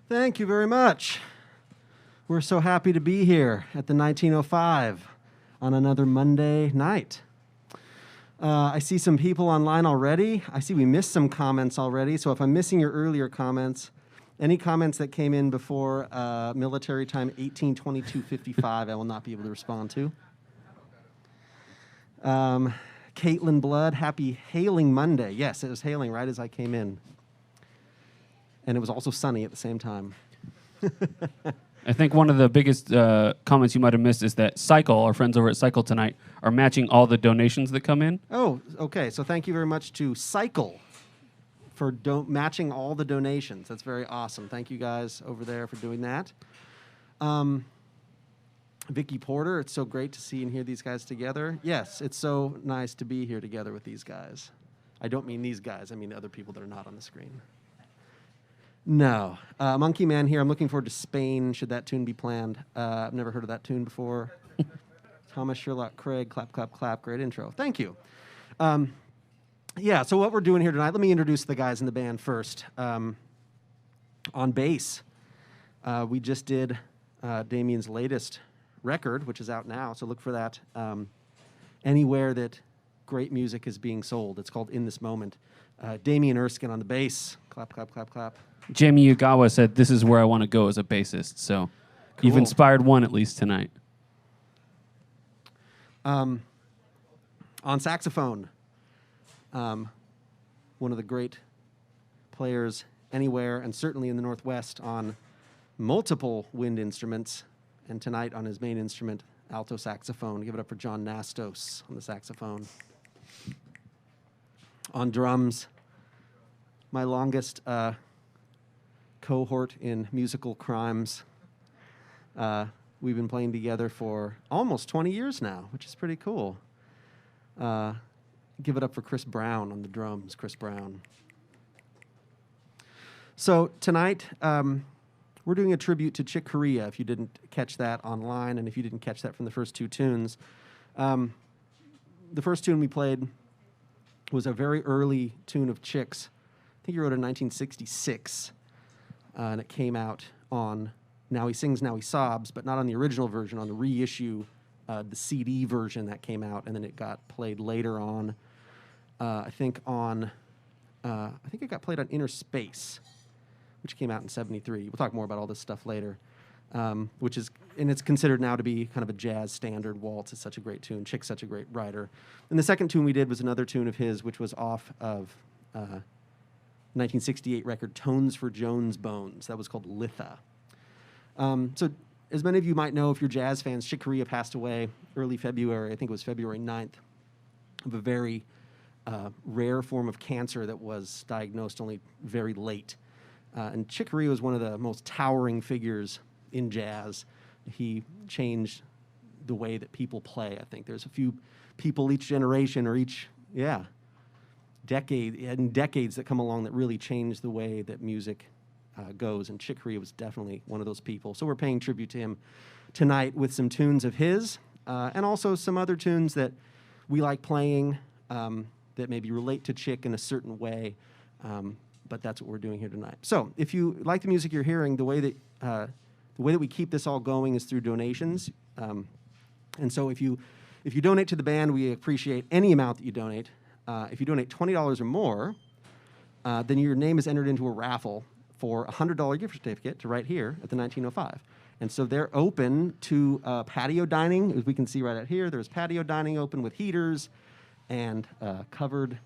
Thank you very much. We're so happy to be here at the 1905 on another Monday night. I see some people online already. I see we missed some comments already, so if I'm missing your earlier comments, any comments that came in before military time 1822:55, I will not be able to respond to. Caitlin Blood, happy hailing Monday. Yes, it was hailing right as I came in. And it was also sunny at the same time. I think one of the biggest comments you might have missed is that Cycle, our friends over at Cycle tonight, are matching all the donations that come in. Oh, okay. So thank you very much to Cycle for matching all the donations. That's very awesome. Thank you guys over there for doing that. Vicky Porter, it's so great to see and hear these guys together. Yes, it's so nice to be here together with these guys. I don't mean these guys. I mean the other people that are not on the screen. No. Monkey Man here. I'm looking forward to Spain, should that tune be planned. I've never heard of that tune before. Thomas Sherlock Craig, clap, clap, clap. Great intro. Thank you. Yeah, so what we're doing here tonight, let me introduce the guys in the band first. On bass, we just did Damien's latest record, which is out now, so look for that anywhere that great music is being sold. It's called In This Moment. Damien Erskine on the bass. Clap, clap, clap, clap. Jamie Ugawa said, "This is where I want to go as a bassist." So Cool. You've inspired one at least tonight. On saxophone, one of the great players anywhere, and certainly in the Northwest, on multiple wind instruments, and tonight on his main instrument, alto saxophone. Give it up for John Nastos on the saxophone. On drums, my longest cohort in musical crimes. We've been playing together for almost 20 years now, which is pretty cool. Give it up for Chris Brown on the drums, Chris Brown. So tonight, we're doing a tribute to Chick Corea, if you didn't catch that online, and if you didn't catch that from the first two tunes. The first tune we played was a very early tune of Chick's. I think he wrote it in 1966, and it came out on Now He Sings, Now He Sobs, but not on the original version, on the reissue, the CD version that came out, and then it got played later on. I think it got played on Inner Space, which came out in '73. We'll talk more about all this stuff later, and it's considered now to be kind of a jazz standard. Waltz is such a great tune. Chick's such a great writer. And the second tune we did was another tune of his, which was off of 1968 record Tones for Jones Bones. That was called Litha. So as many of you might know, if you're jazz fans, Chick Corea passed away early February. I think it was February 9th, of a very rare form of cancer that was diagnosed only very late. And Chick Corea was one of the most towering figures in jazz. He changed the way that people play, I think. There's a few people each generation or decades that come along that really change the way that music goes, and Chick Corea was definitely one of those people. So we're paying tribute to him tonight with some tunes of his, and also some other tunes that we like playing that maybe relate to Chick in a certain way, but that's what we're doing here tonight. So if you like the music you're hearing, the way that we keep this all going is through donations, and so if you donate to the band, we appreciate any amount that you donate. If you donate $20 or more, then your name is entered into a raffle for a $100 gift certificate to right here at the 1905. And so they're open to patio dining. As we can see right out here, there's patio dining open with heaters and covered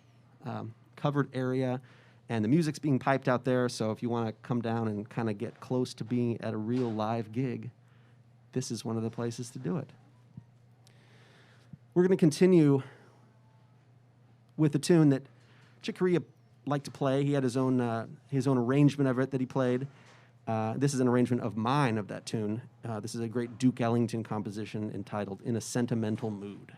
area. And the music's being piped out there, so if you want to come down and kind of get close to being at a real live gig, this is one of the places to do it. We're going to continue with a tune that Chick Corea liked to play. He had his own arrangement of it that he played. This is an arrangement of mine of that tune. This is a great Duke Ellington composition entitled In a Sentimental Mood.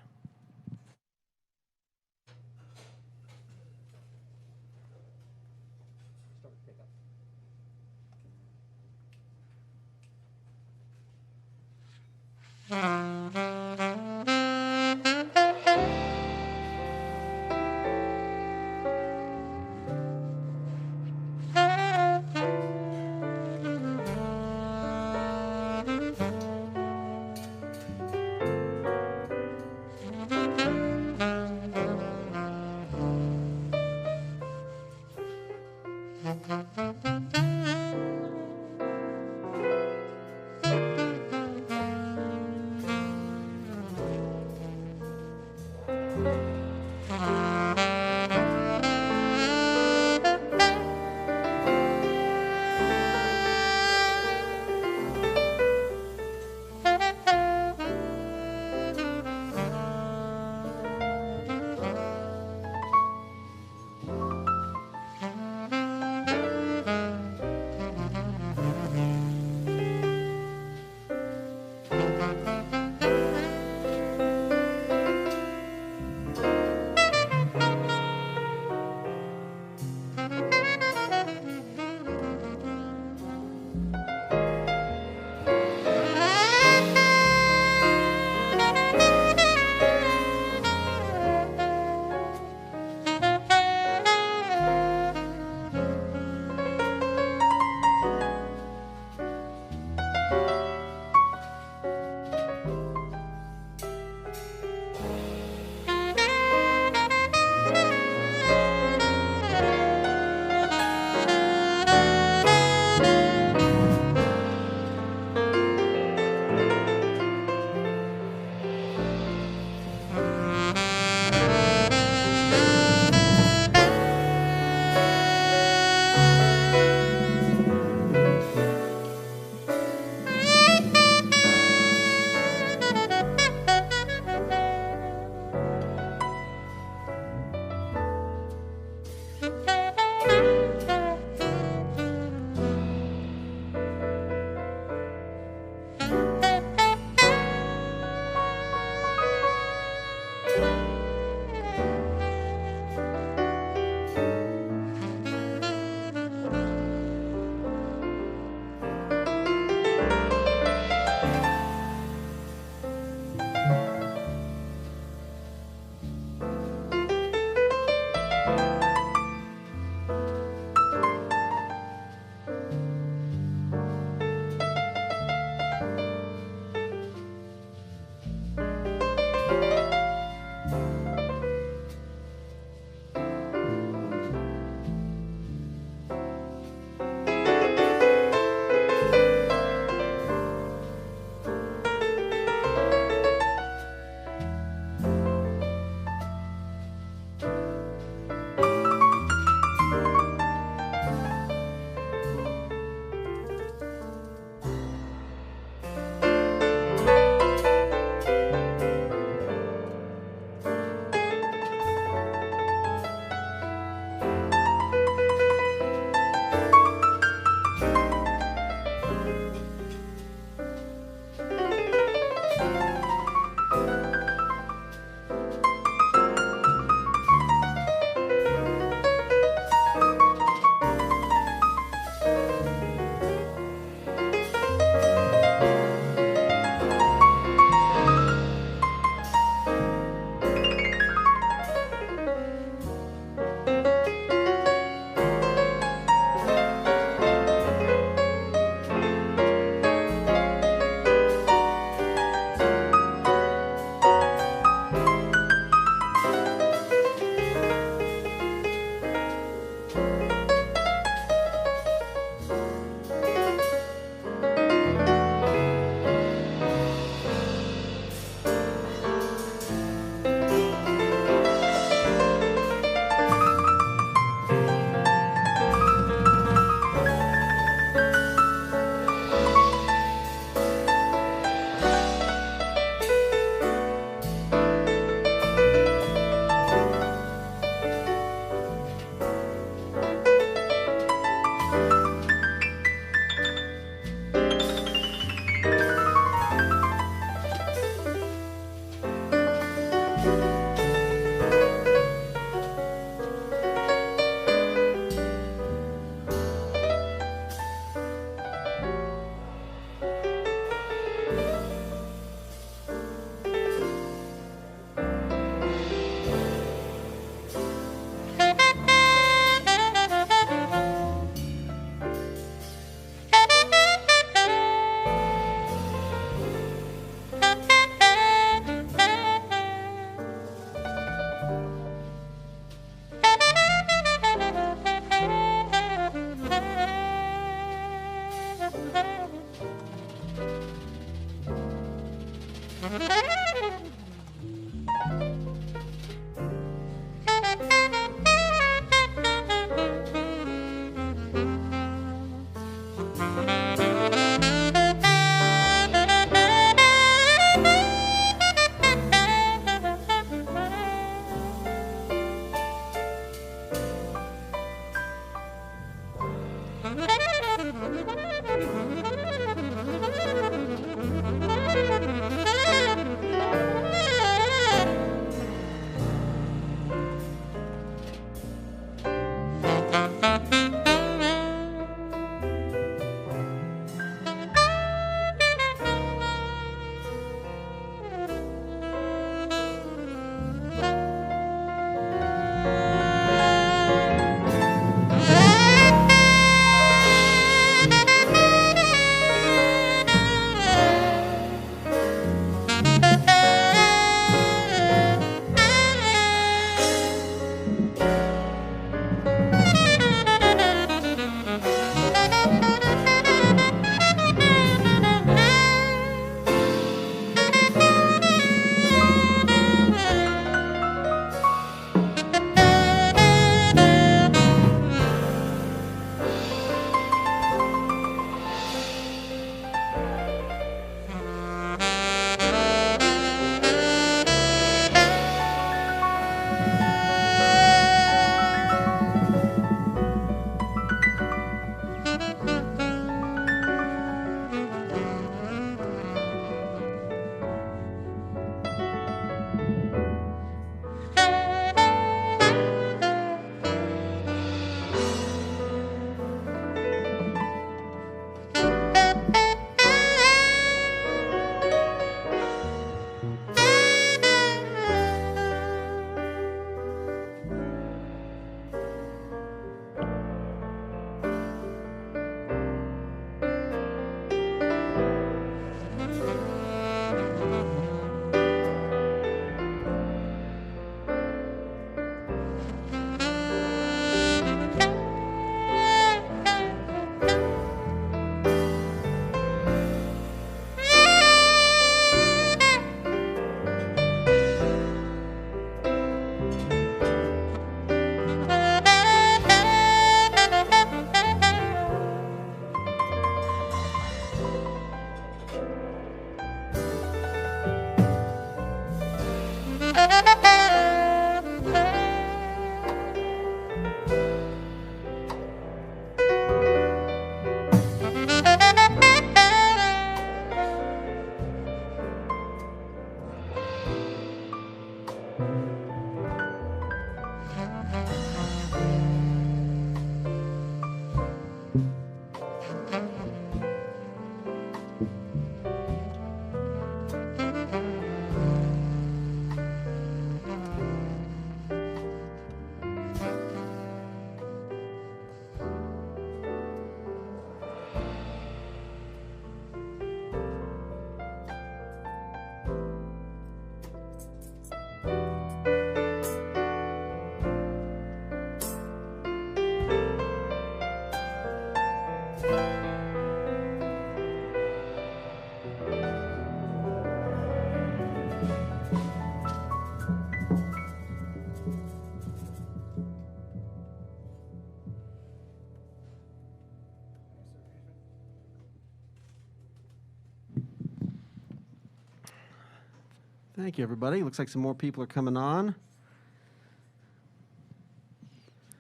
Thank you, everybody. Looks like some more people are coming on.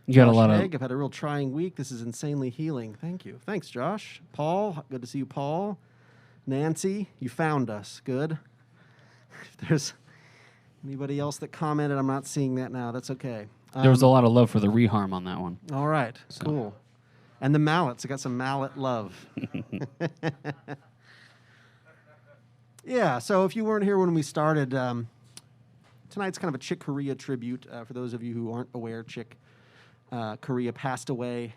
You got a Josh lot Egg, of. I've had a real trying week. This is insanely healing. Thank you. Thanks, Josh. Paul, good to see you, Paul. Nancy, you found us. Good. If there's anybody else that commented, I'm not seeing that now. That's okay. There was a lot of love for the reharm on that one. All right. So. Cool. And the mallets. I got some mallet love. Yeah, so if you weren't here when we started, tonight's kind of a Chick Corea tribute. For those of you who aren't aware, Chick Corea passed away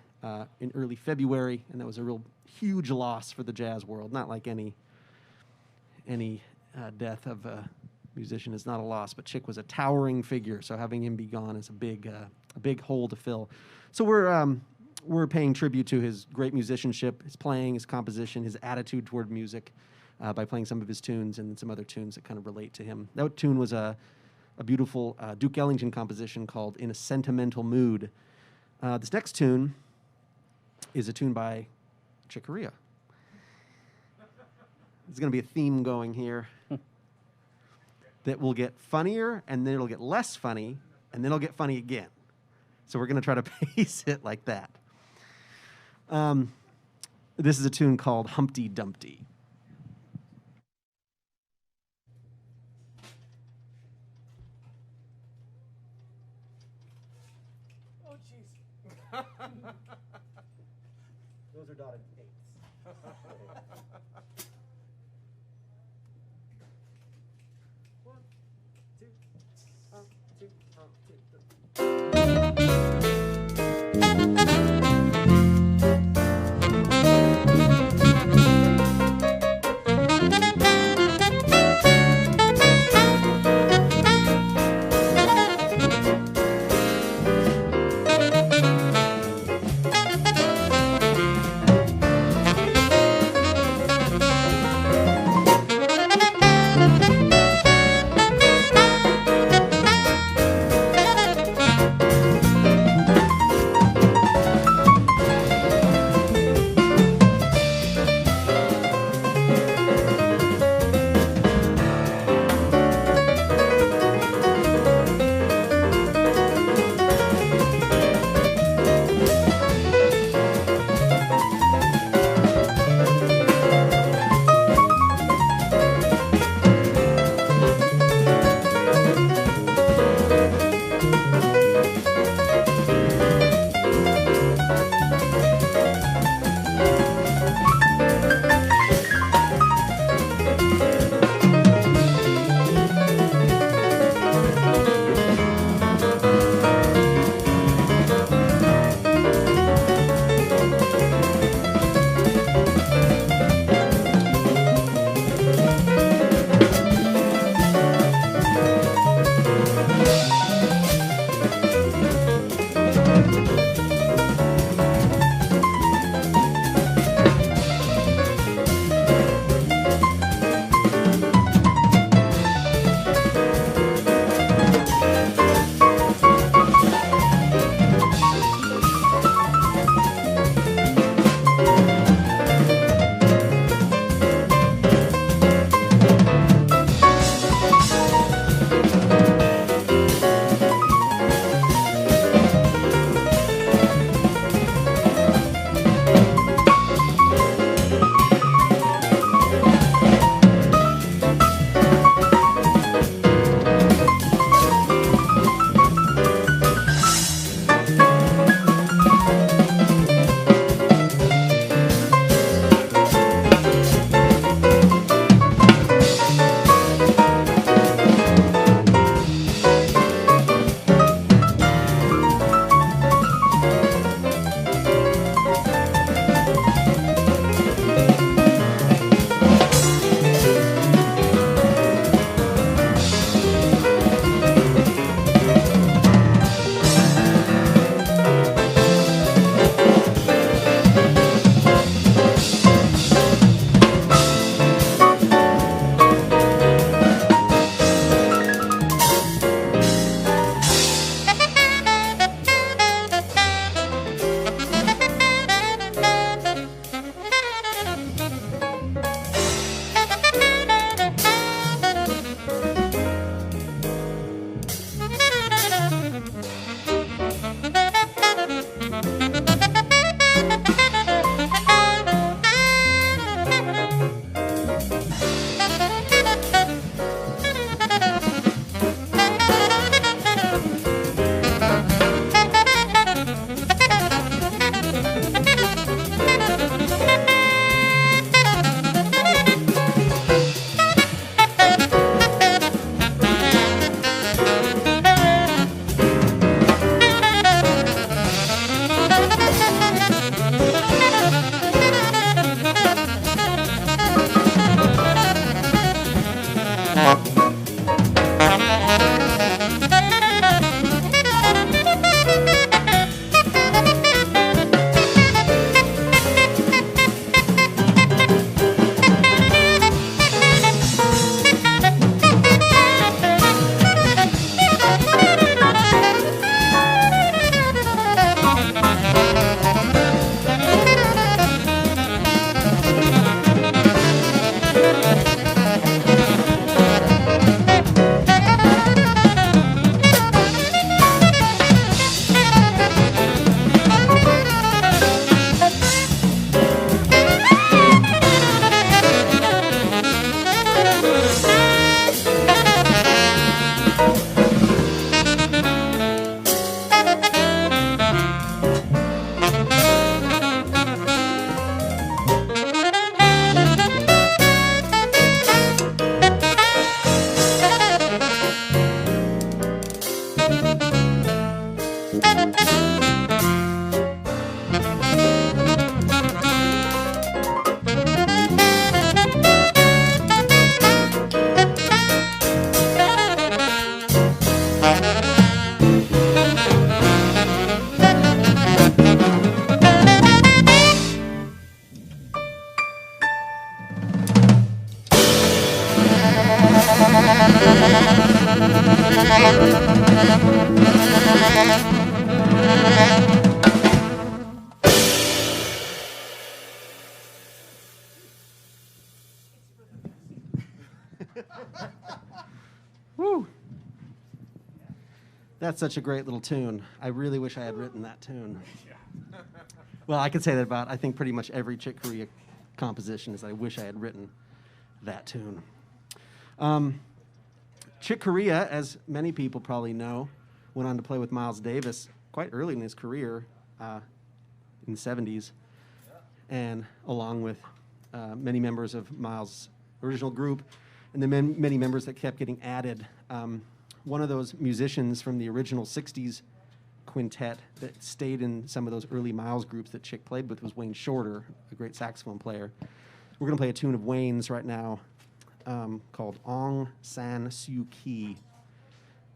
in early February, and that was a real huge loss for the jazz world. Not like any death of a musician is not a loss, but Chick was a towering figure, so having him be gone is a big hole to fill. So we're paying tribute to his great musicianship, his playing, his composition, his attitude toward music. by playing some of his tunes and some other tunes that kind of relate to him. That tune was a beautiful Duke Ellington composition called In a Sentimental Mood. This next tune is a tune by Chick Corea. There's going to be a theme going here that will get funnier, and then it'll get less funny, and then it'll get funny again. So we're going to try to pace it like that. This is a tune called Humpty Dumpty. Oh, jeez. Those are dotted eights. One, two, Woo! That's such a great little tune. I really wish I had written that tune. Well, I could say that about, I think, pretty much every Chick Corea composition is I wish I had written that tune. Chick Corea, as many people probably know, went on to play with Miles Davis quite early in his career, in the 70s, and along with many members of Miles' original group, and the many members that kept getting added. One of those musicians from the original 60s quintet that stayed in some of those early Miles groups that Chick played with was Wayne Shorter, a great saxophone player. We're going to play a tune of Wayne's right now called Aung San Suu Kyi,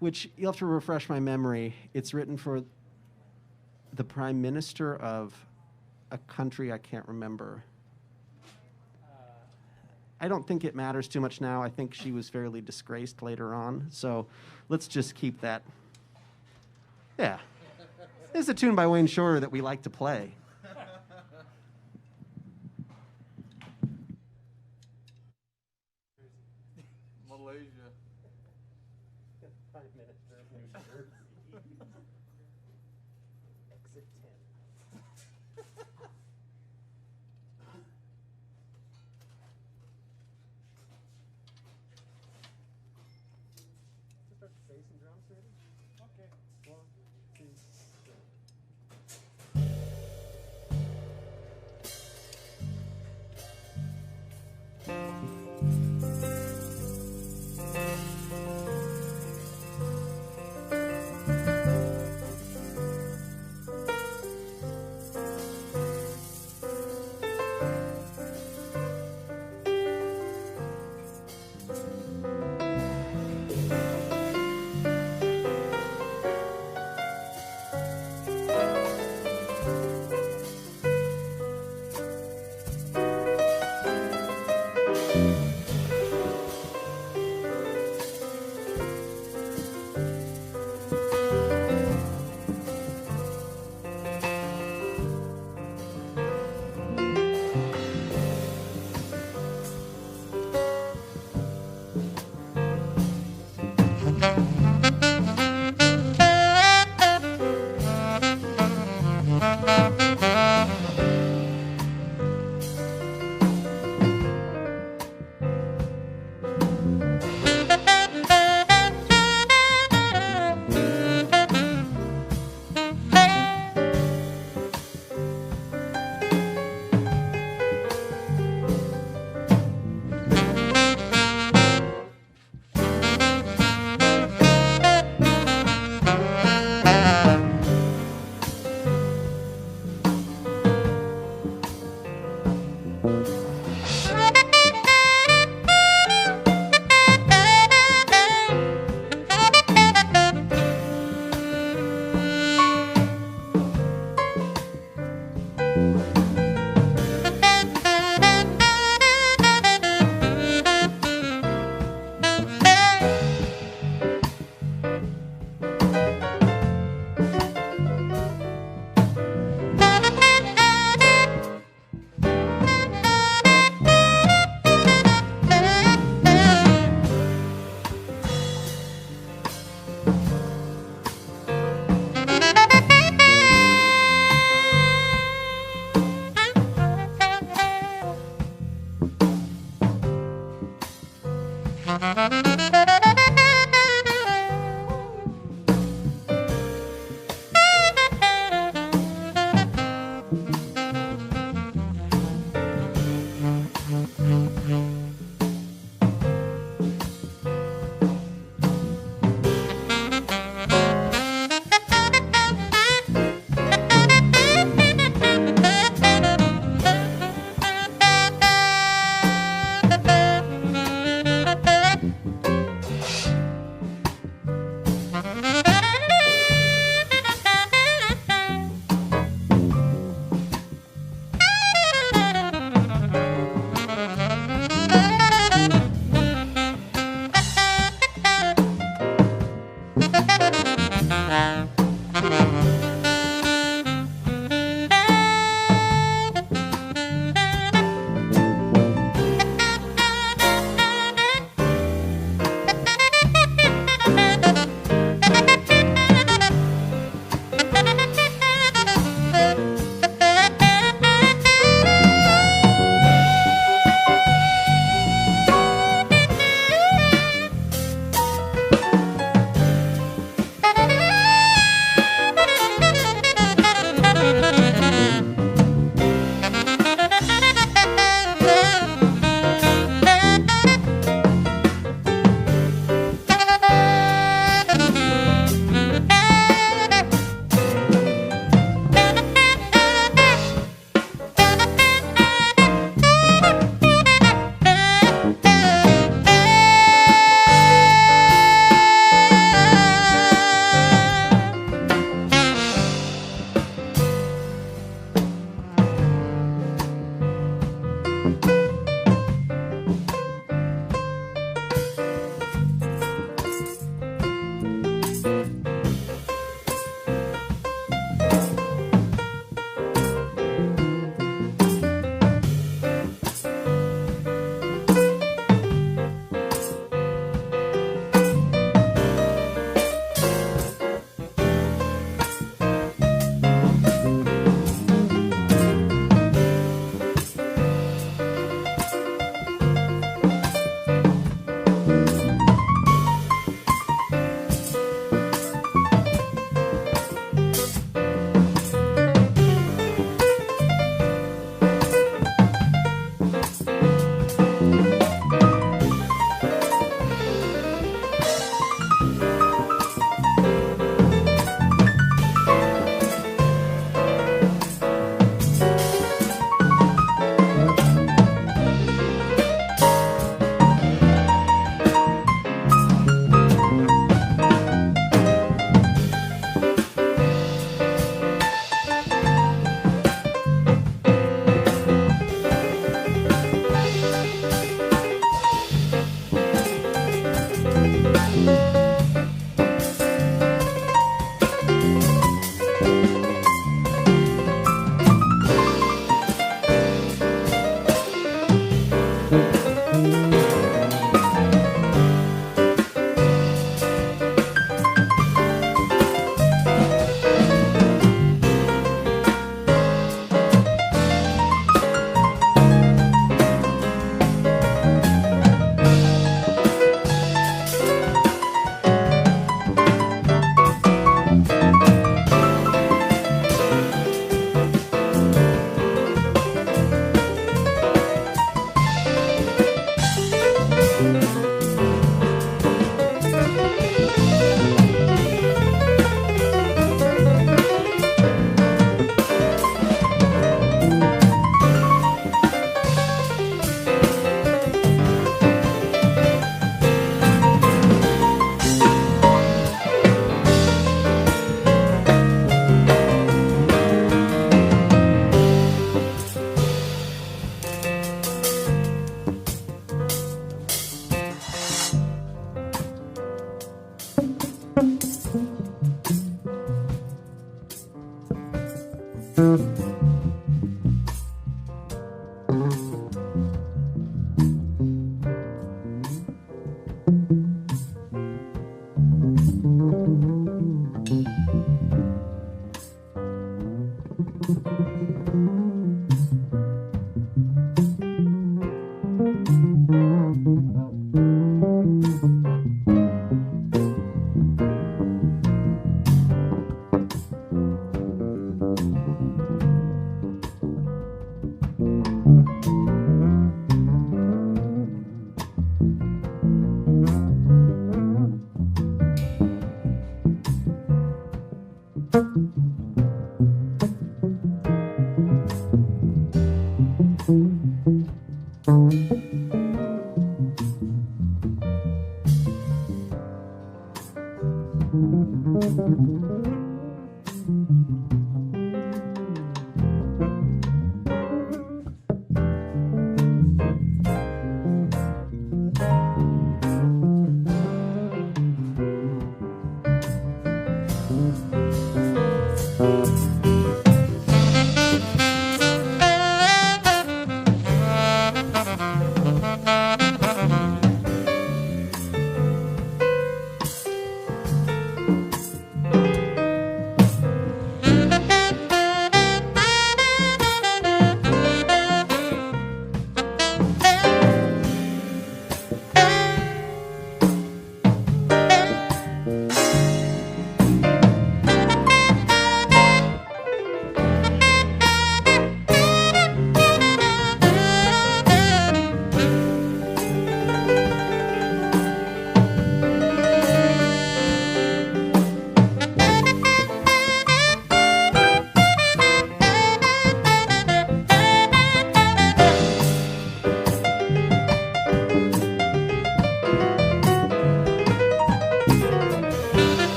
which you'll have to refresh my memory. It's written for the prime minister of a country I can't remember. I don't think it matters too much now. I think she was fairly disgraced later on. So let's just keep that. Yeah. This is a tune by Wayne Shorter that we like to play. Malaysia. 5 minutes. Exit 10. Start the bass and drums ready? Okay. 1, 2, 3.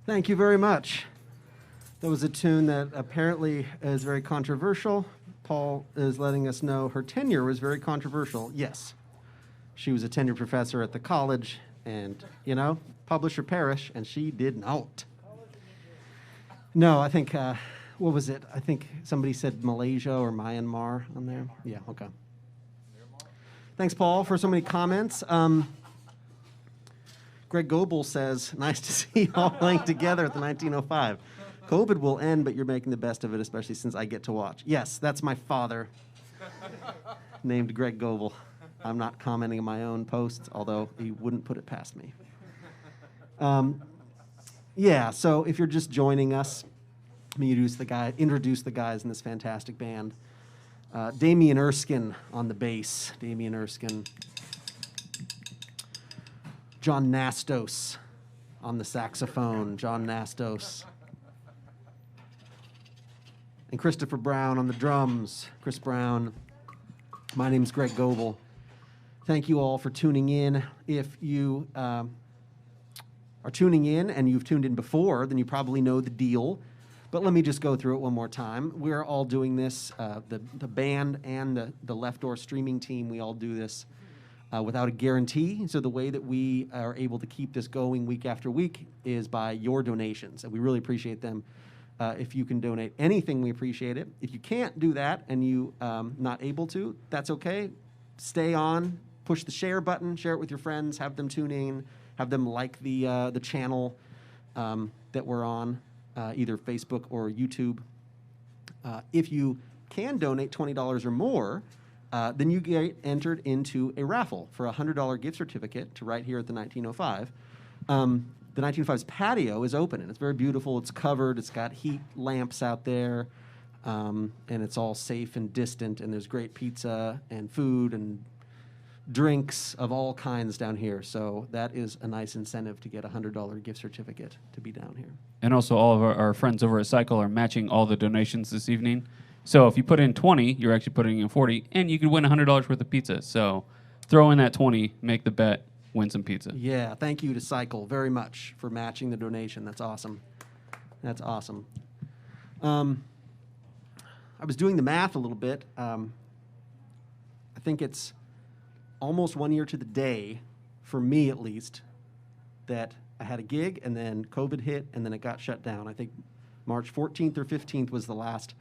Thank you very much. That was a tune that apparently is very controversial. Paul is letting us know her tenure was very controversial. Yes, she was a tenured professor at the college, and, publish or perish, and she did not. No, I think, what was it? I think somebody said Malaysia or Myanmar on there. Yeah, okay. Thanks, Paul, for so many comments. Greg Goebel says, nice to see you all playing together at the 1905. COVID will end, but you're making the best of it, especially since I get to watch. Yes, that's my father, named Greg Goebel. I'm not commenting on my own posts, although he wouldn't put it past me. Yeah, so if you're just joining us, let me introduce the guys in this fantastic band. Damian Erskine on the bass. Damian Erskine. John Nastos on the saxophone. John Nastos. And Christopher Brown on the drums. Chris Brown. My name's Greg Goebel. Thank you all for tuning in. If you are tuning in and you've tuned in before, then you probably know the deal. But let me just go through it one more time. We're all doing this, the band and the Left Door streaming team, we all do this without a guarantee. So the way that we are able to keep this going week after week is by your donations, and we really appreciate them. If you can donate anything, we appreciate it. If you can't do that and you not able to, that's okay. Stay on, push the share button, share it with your friends, have them tune in, have them like the channel that we're on, either Facebook or YouTube. If you can donate $20 or more, then you get entered into a raffle for a $100 gift certificate to right here at the 1905. The 1905's patio is open, and it's very beautiful. It's covered. It's got heat lamps out there, and it's all safe and distant, and there's great pizza and food and drinks of all kinds down here. So that is a nice incentive to get a $100 gift certificate to be down here. And also all of our friends over at Cycle are matching all the donations this evening. So if you put in 20, you're actually putting in 40, and you could win $100 worth of pizza. So throw in that 20, make the bet, win some pizza. Yeah, thank you to Cycle very much for matching the donation. That's awesome. That's awesome. I was doing the math a little bit. I think it's almost 1 year to the day, for me at least, that I had a gig, and then COVID hit, and then it got shut down. I think March 14th or 15th was the last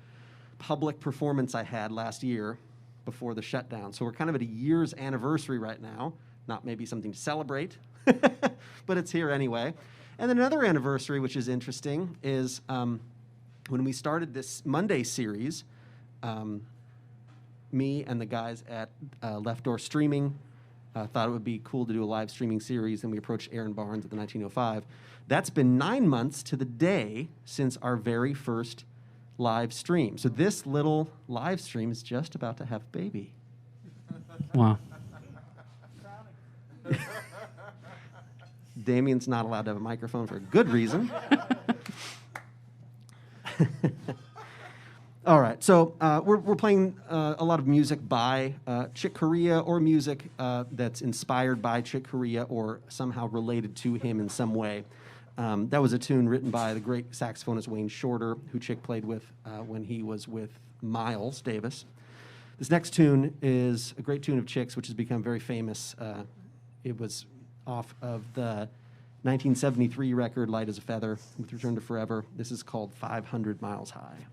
public performance I had last year before the shutdown. So we're kind of at a year's anniversary right now. Not maybe something to celebrate, but it's here anyway. And then another anniversary, which is interesting, is when we started this Monday series, me and the guys at Left Door Streaming thought it would be cool to do a live streaming series, and we approached Aaron Barnes at the 1905. That's been 9 months to the day since our very first live stream. So this little live stream is just about to have a baby. Wow. Damien's not allowed to have a microphone for a good reason. All right, so we're playing a lot of music by Chick Corea, or music that's inspired by Chick Corea or somehow related to him in some way. That was a tune written by the great saxophonist Wayne Shorter, who Chick played with when he was with Miles Davis. This next tune is a great tune of Chick's, which has become very famous. It was off of the 1973 record, Light as a Feather, with Return to Forever. This is called 500 Miles High.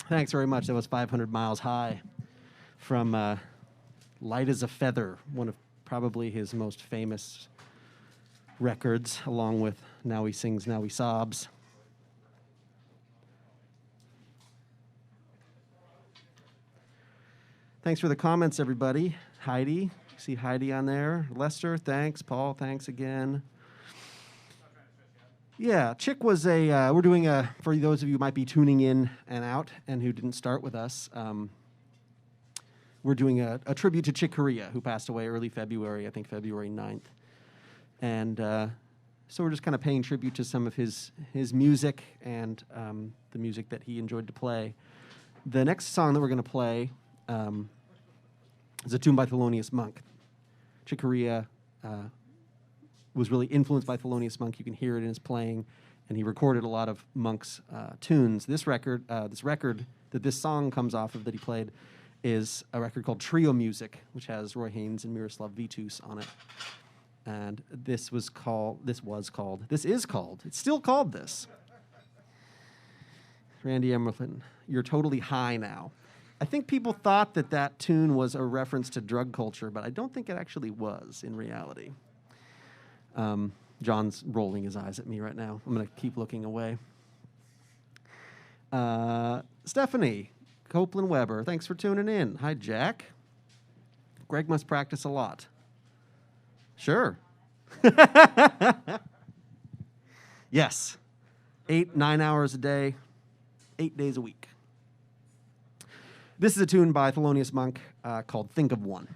Thanks very much. That was 500 Miles High from Light as a Feather, one of probably his most famous records, along with Now He Sings, Now He Sobs. Thanks for the comments, everybody. Heidi, see Heidi on there. Lester, thanks. Paul, thanks again. Yeah, Chick was we're doing for those of you who might be tuning in and out and who didn't start with us, we're doing a tribute to Chick Corea, who passed away early February, I think February 9th. And so we're just kind of paying tribute to some of his music and the music that he enjoyed to play. The next song that we're going to play is a tune by Thelonious Monk. Chick Corea was really influenced by Thelonious Monk. You can hear it in his playing, and he recorded a lot of Monk's tunes. This record that this song comes off of that he played is a record called Trio Music, which has Roy Haynes and Miroslav Vitus on it. And it's still called this. Randy Emerson, You're Totally High Now. I think people thought that tune was a reference to drug culture, but I don't think it actually was in reality. John's rolling his eyes at me right now. I'm going to keep looking away. Stephanie Copeland Weber, thanks for tuning in. Hi, Jack. Greg must practice a lot. Sure. Yes. 8-9 hours a day, 8 days a week. This is a tune by Thelonious Monk called Think of One.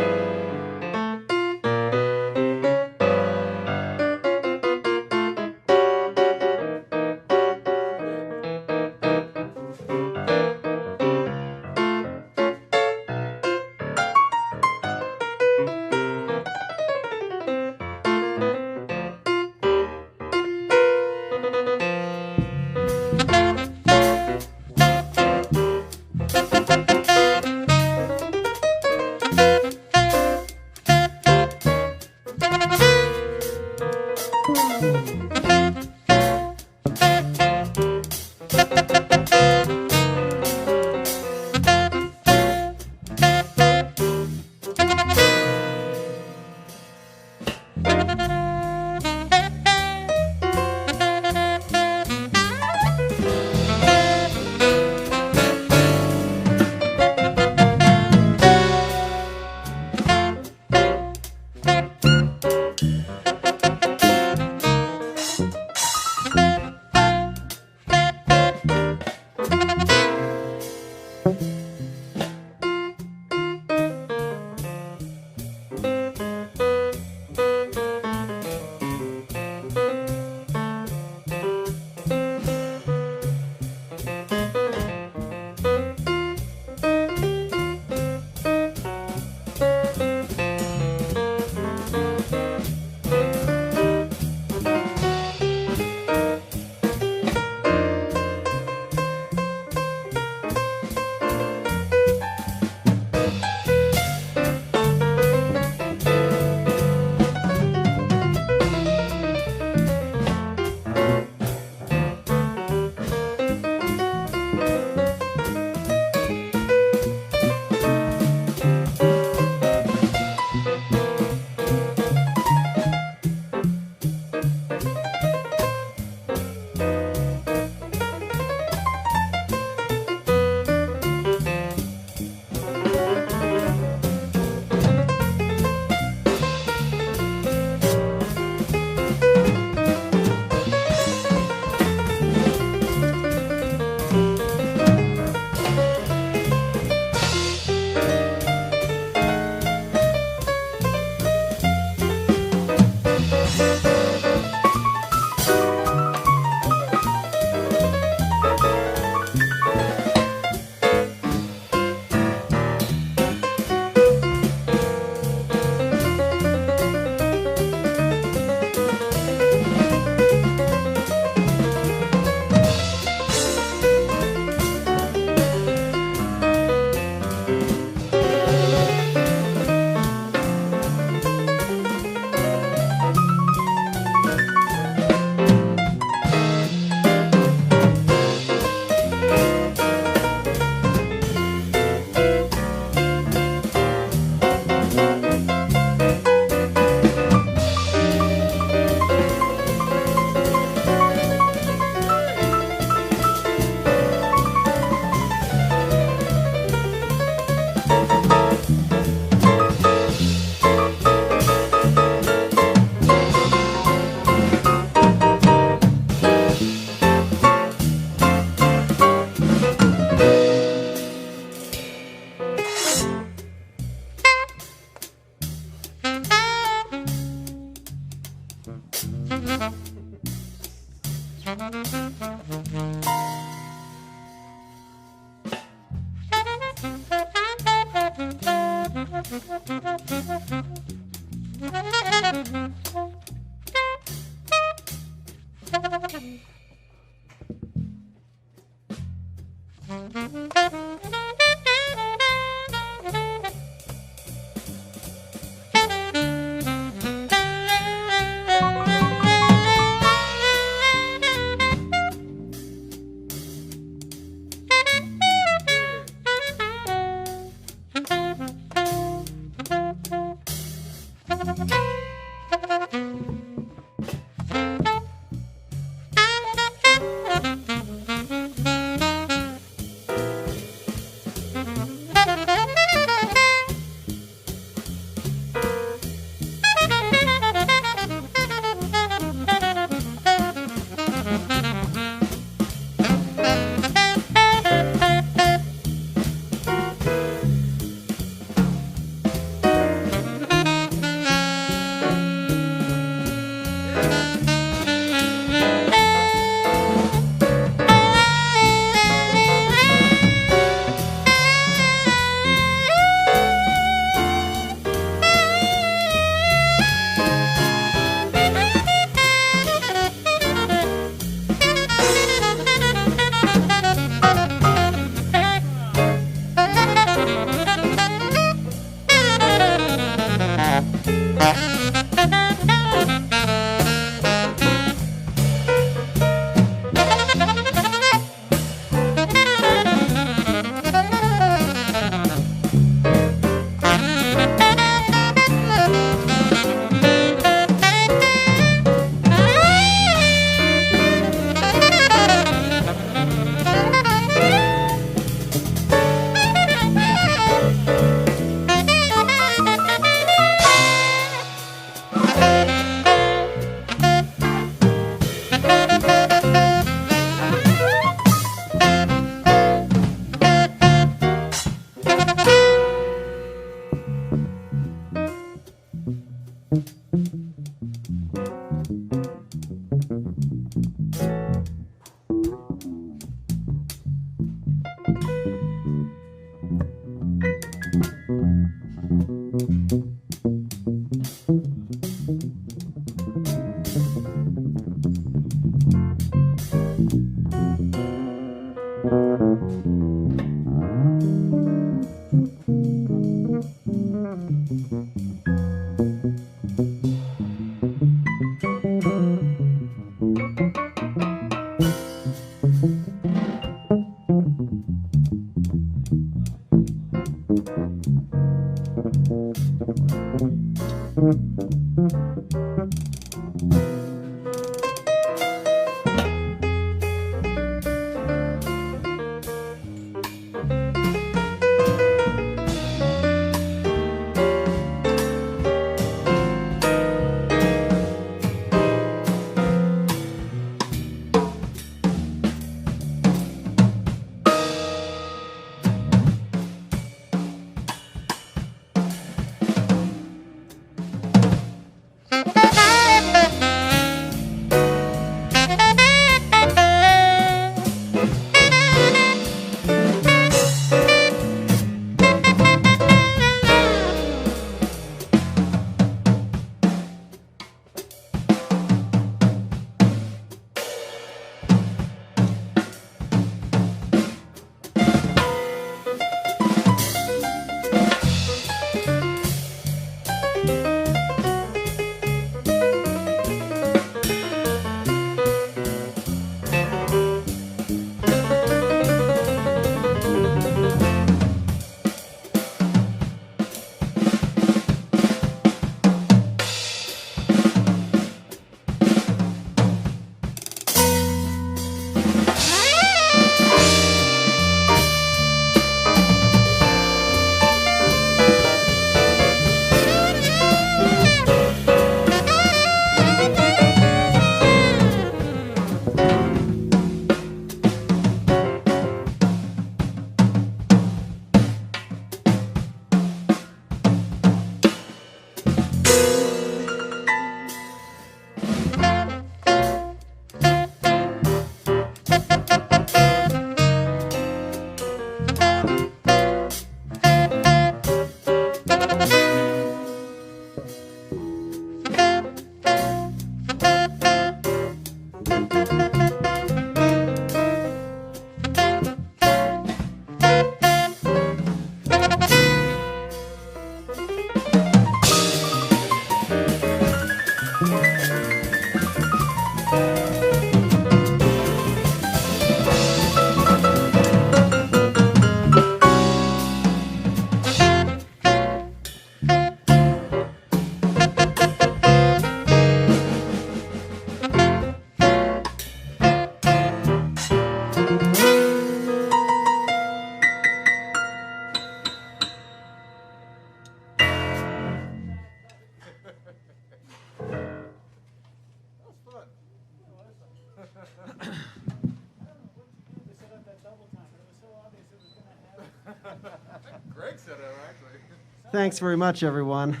Thanks very much, everyone.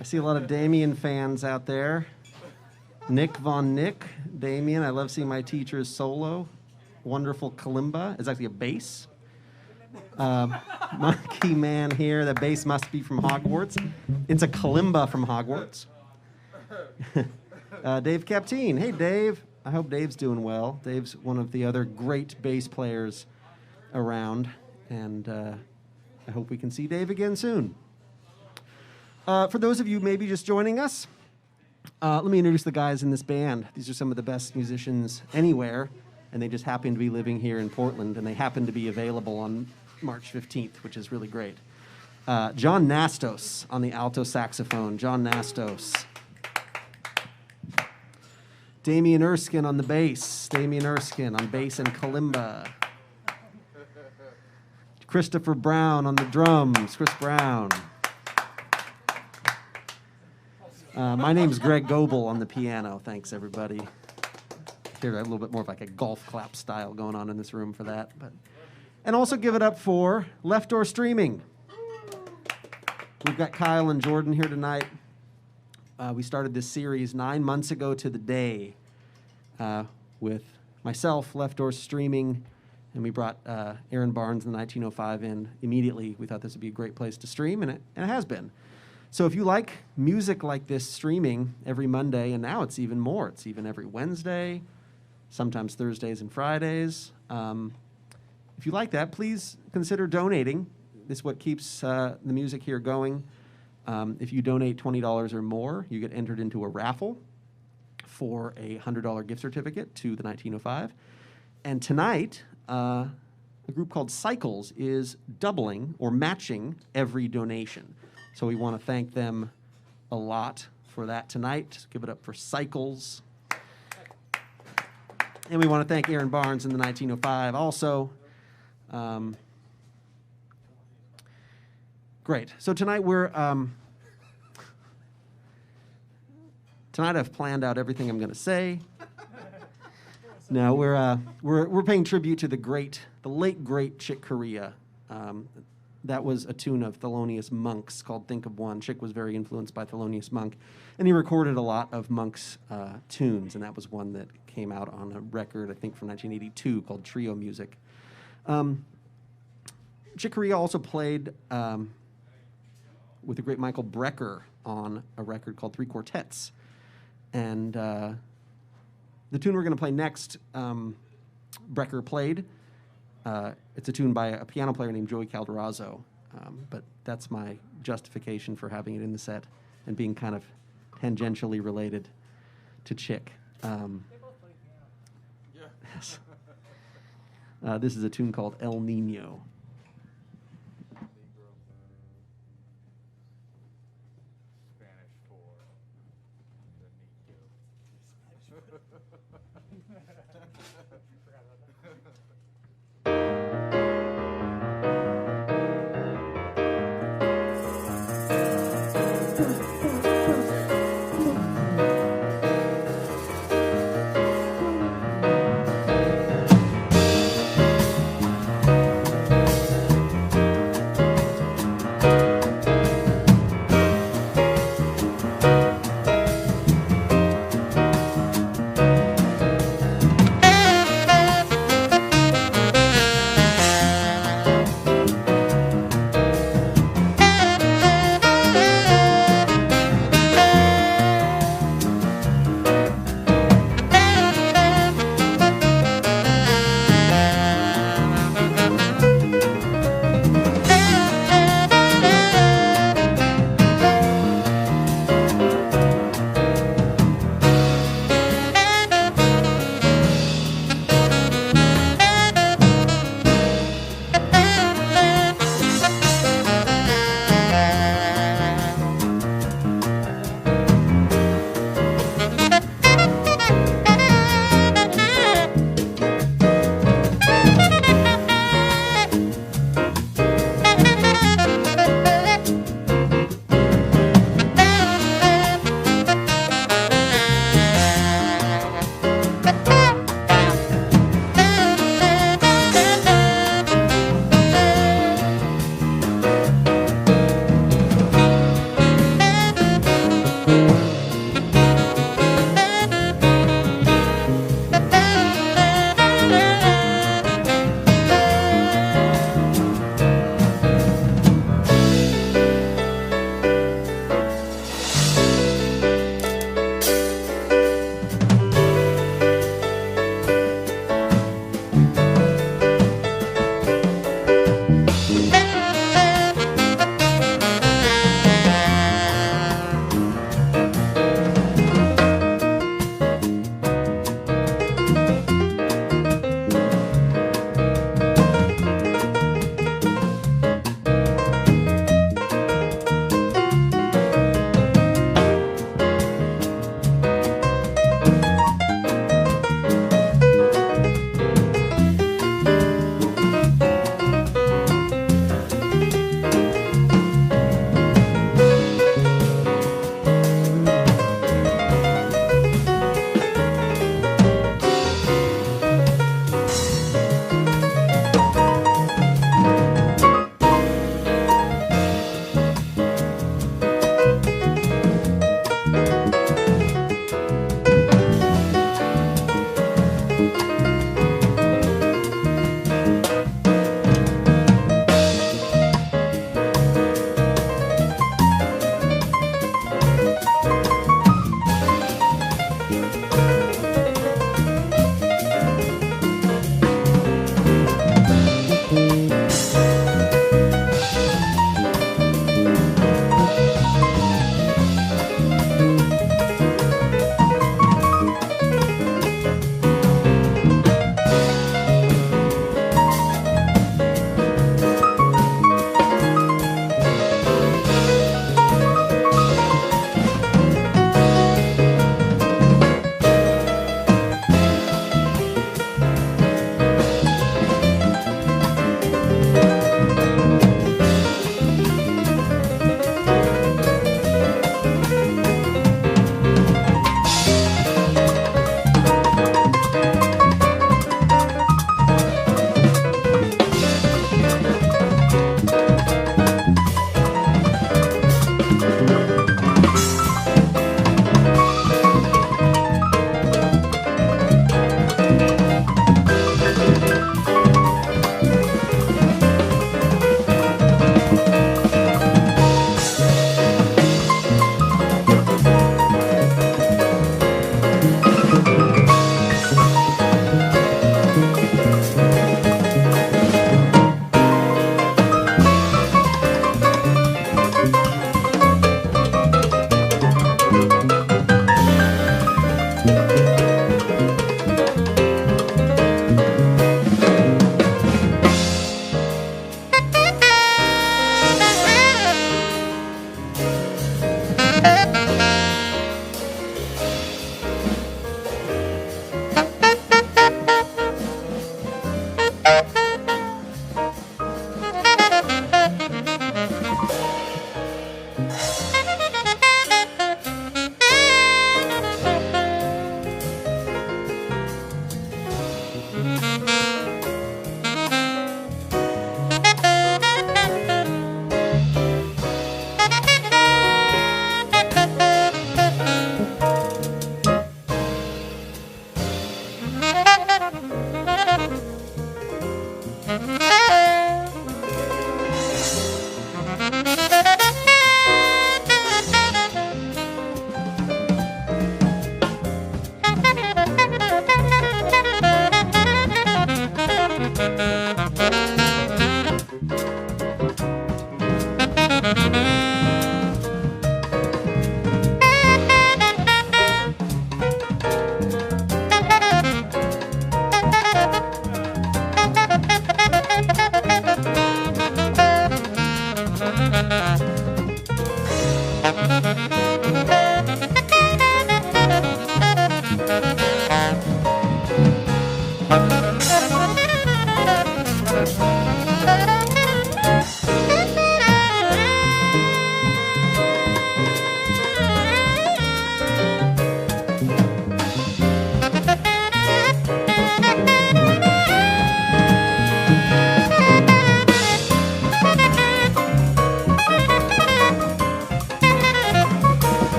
I see a lot of Damien fans out there. Nick Von Nick, Damien. I love seeing my teacher's solo. Wonderful kalimba. It's actually a bass. Monkey Man here. The bass must be from Hogwarts. It's a kalimba from Hogwarts. Dave Capteen. Hey, Dave. I hope Dave's doing well. Dave's one of the other great bass players around, and I hope we can see Dave again soon. For those of you maybe just joining us, let me introduce the guys in this band. These are some of the best musicians anywhere, and they just happen to be living here in Portland, and they happen to be available on March 15th, which is really great. John Nastos on the alto saxophone. John Nastos. Damien Erskine on the bass. Damien Erskine on bass and kalimba. Christopher Brown on the drums. Chris Brown. My name is Greg Goebel on the piano. Thanks, everybody. Hear a little bit more of like a golf clap style going on in this room for that. And also give it up for Left Door Streaming. We've got Kyle and Jordan here tonight. We started this series 9 months ago to the day with myself, Left Door Streaming, and we brought Aaron Barnes and the 1905 in immediately. We thought this would be a great place to stream, and it has been. So if you like music like this streaming every Monday, and now it's even more, it's even every Wednesday, sometimes Thursdays and Fridays. If you like that, please consider donating. This is what keeps the music here going. If you donate $20 or more, you get entered into a raffle for a $100 gift certificate to the 1905. And tonight, a group called Cycles is doubling or matching every donation. So we want to thank them a lot for that tonight. Give it up for Cycles. And we want to thank Aaron Barnes and the 1905 also. Great. So tonight tonight I've planned out everything I'm going to say. No, we're paying tribute to the late great Chick Corea. That was a tune of Thelonious Monk's called "Think of One." Chick was very influenced by Thelonious Monk, and he recorded a lot of Monk's tunes, and that was one that came out on a record, I think, from 1982 called Trio Music. Chick Corea also played with the great Michael Brecker on a record called Three Quartets. And the tune we're going to play next, Brecker played. It's a tune by a piano player named Joey Calderazzo, but that's my justification for having it in the set and being kind of tangentially related to Chick. Yes. This is a tune called El Nino.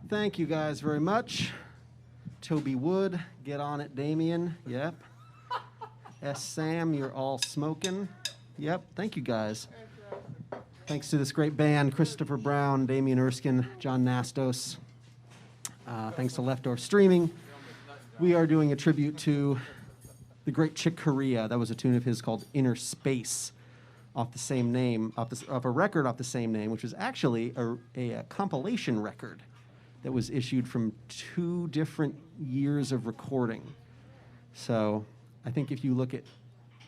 Thank you guys very much. Toby Wood, get on it, Damien. Yep. S. Sam, you're all smoking. Yep. Thank you guys. Thanks to this great band, Christopher Brown, Damian Erskine, John Nastos. Thanks to Leftover Streaming. We are doing a tribute to the great Chick Corea. That was a tune of his called Inner Space, off the same name, off a record off the same name, which was actually a compilation record that was issued from 2 different years of recording. So I think if you look at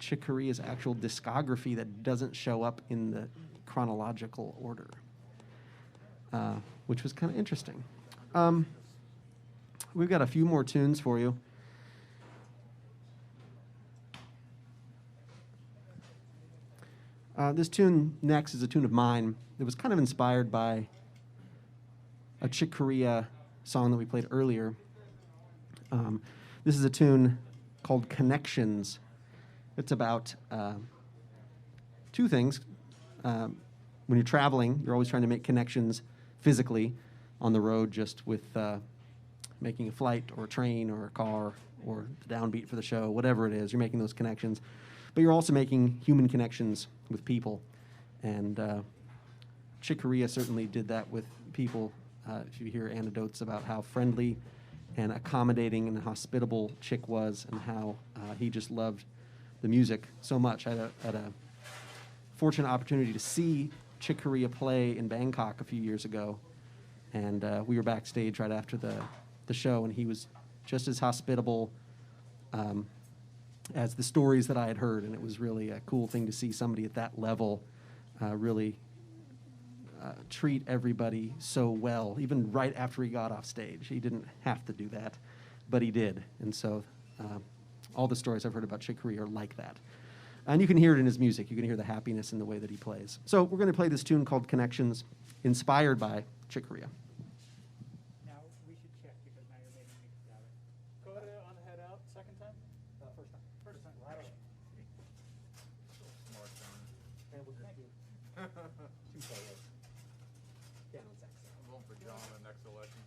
Chick Corea's actual discography, that doesn't show up in the chronological order, which was kind of interesting. We've got a few more tunes for you. This tune next is a tune of mine that was kind of inspired by a Chick Corea song that we played earlier. This is a tune called Connections. It's about 2 things. When you're traveling, you're always trying to make connections physically on the road, just with making a flight or a train or a car or the downbeat for the show, whatever it is, you're making those connections. But you're also making human connections with people. And Chick Corea certainly did that with people. If you hear anecdotes about how friendly and accommodating and hospitable Chick was, and how he just loved the music so much. I had a fortunate opportunity to see Chick Corea play in Bangkok a few years ago, and we were backstage right after the show, and he was just as hospitable as the stories that I had heard, and it was really a cool thing to see somebody at that level really treat everybody so well, even right after he got off stage. He didn't have to do that, but he did. And so all the stories I've heard about Chick Corea are like that. And you can hear it in his music. You can hear the happiness in the way that he plays. So we're going to play this tune called Connections, inspired by Chick Corea. Now, we should check because now you're making me doubt it. Go ahead on the head out, second time? First time. First time. Right away. Smart time. Thank you. Two solos. Down sax. I'm voting for John in the next election.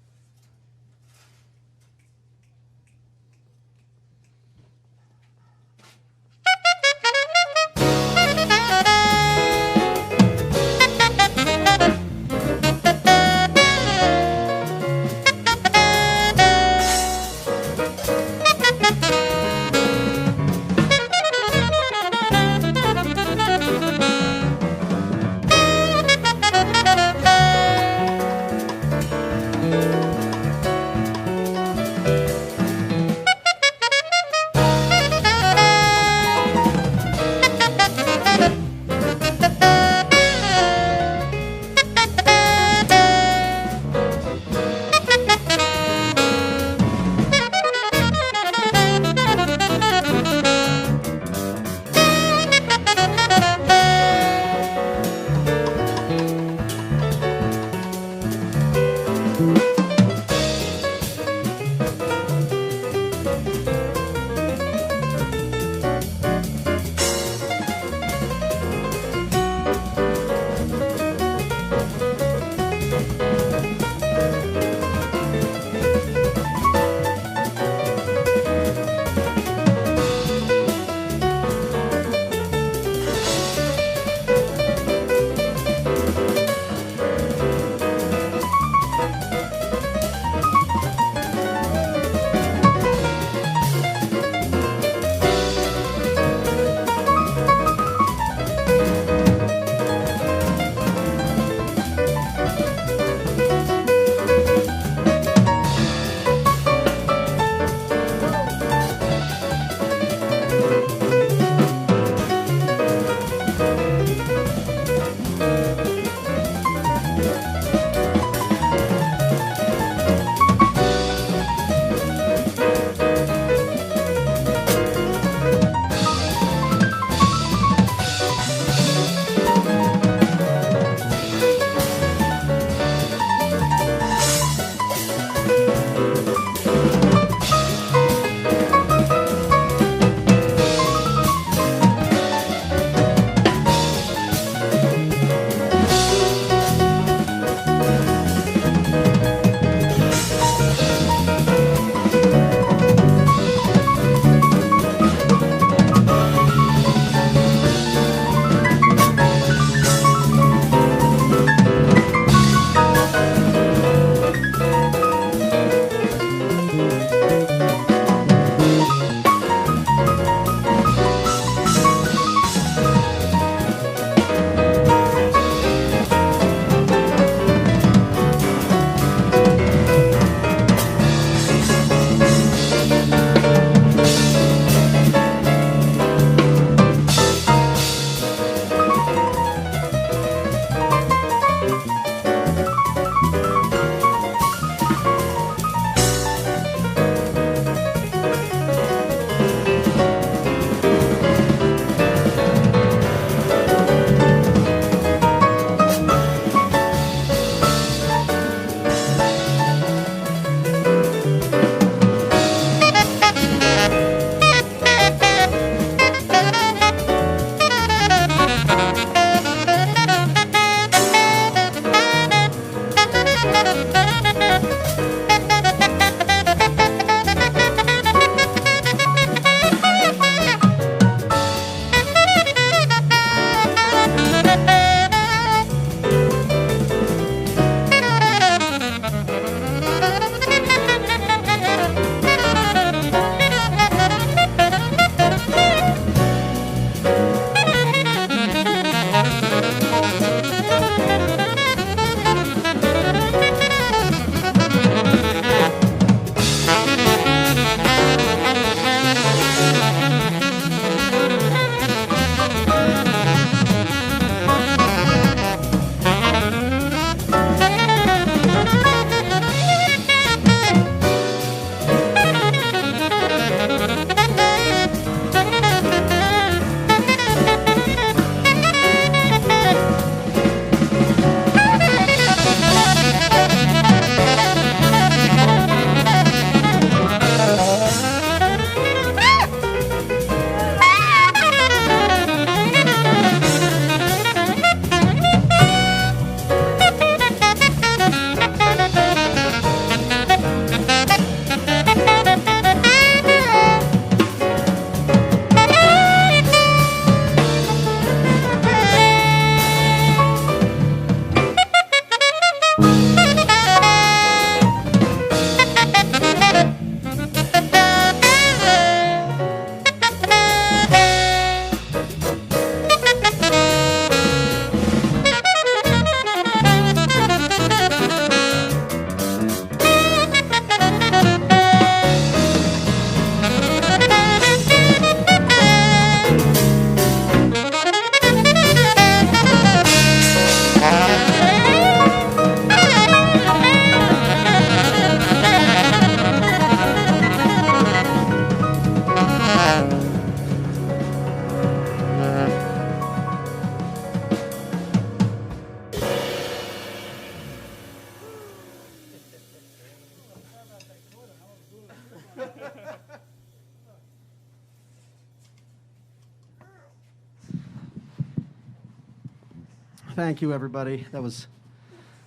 Thank you, everybody. That was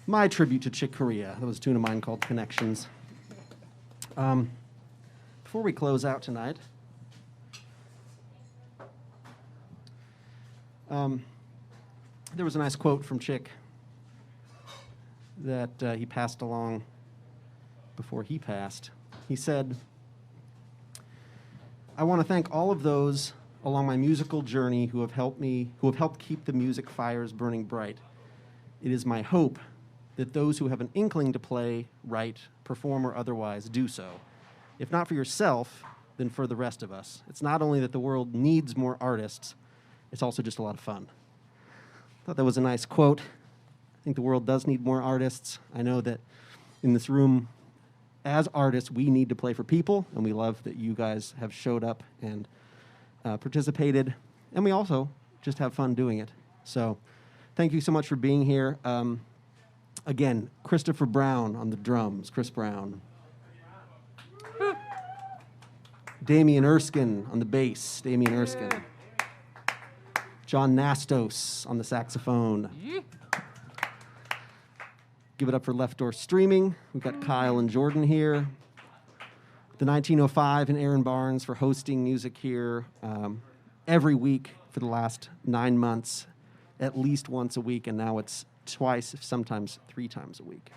my tribute to Chick Corea. That was a tune of mine called Connections. Before we close out tonight, there was a nice quote from Chick that he passed along before he passed. He said, "I want to thank all of those along my musical journey who have helped keep the music fires burning bright. It is my hope that those who have an inkling to play, write, perform, or otherwise do so. If not for yourself, then for the rest of us. It's not only that the world needs more artists, it's also just a lot of fun." I thought that was a nice quote. I think the world does need more artists. I know that in this room, as artists, we need to play for people, and we love that you guys have showed up and participated, and we also just have fun doing it. So thank you so much for being here. Again, Christopher Brown on the drums, Chris Brown. Damian Erskine on the bass, Damian Erskine. John Nastos on the saxophone. Give it up for Left Door Streaming. We've got Kyle and Jordan here. The 1905 and Aaron Barnes for hosting music here every week for the last 9 months, at least once a week, and now it's twice, sometimes 3 times a week.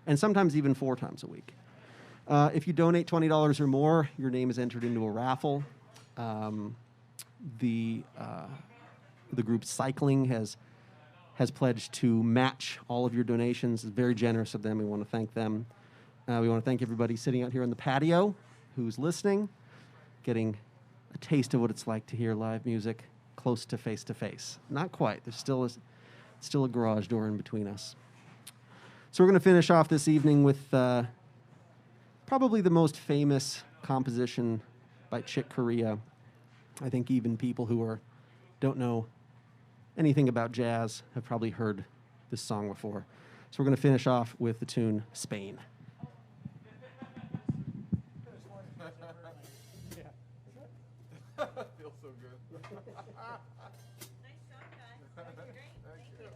And sometimes even 4 times a week. If you donate $20 or more, your name is entered into a raffle. The group Cycling has pledged to match all of your donations. It's very generous of them. We want to thank them. We want to thank everybody sitting out here on the patio who's listening, getting a taste of what it's like to hear live music close to face. Not quite. There's still a garage door in between us. So we're going to finish off this evening with probably the most famous composition by Chick Corea. I think even people who don't know anything about jazz have probably heard this song before. So we're going to finish off with the tune Spain. Feels so good. Nice job, guys. That's great. Thank you.